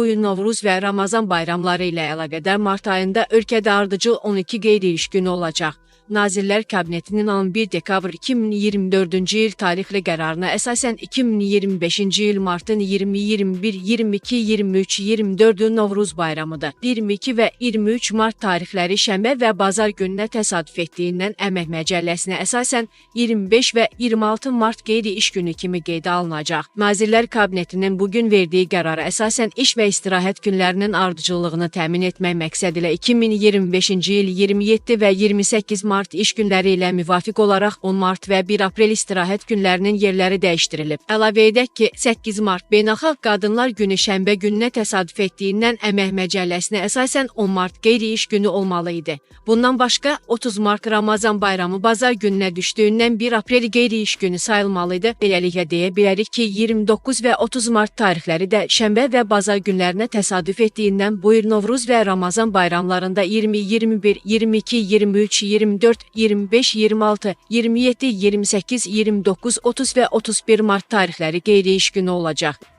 bu il Novruz və Ramazan bayramları ilə əlaqədar mart ayında ölkədə ardıcıl 12 qeyri-iş günü olacaq. Nazirlər Kabinetinin 11 dekabr 2024-cü il tarixli qərarına əsasən 2025-ci il martın 20, 21, 22, 23, 24-ü Novruz bayramıdır. 22 və 23 mart tarixləri şənbə və bazar gününə təsadüf etdiyindən Əmək Məcəlləsinə əsasən 25 və 26 mart qeyri-iş günü kimi qeydə alınacaq. Nazirlər Kabinetinin bugün verdiyi qərara əsasən iş və istirahət günlərinin ardıcıllığını təmin etmək məqsədilə 2025-ci il 27 və 28 mart iş günləri ilə müvafiq olaraq 10 mart və 1 aprel istirahət günlərinin yerləri dəyişdirilib. Əlavə edək ki, 8 mart Beynəlxalq Qadınlar Günü şənbə gününə təsadüf etdiyindən Əmək Məcəlləsinə əsasən 10 mart qeyri-iş günü olmalı idi. Bundan başqa 30 mart Ramazan bayramı bazar gününə düşdüyündən 1 aprel qeyri-iş günü sayılmalı idi. Beləliklə deyə bilərik ki, 29 və 30 mart tarixləri də şənbə və bazar günlərinə təsadüf etdiyindən bu il Novruz və Ramazan bayramlarında 20, 21, 22, 23, 24, 25, 26, 27, 28, 29, 30 və 31 mart tarixləri qeyri-iş günü olacaq.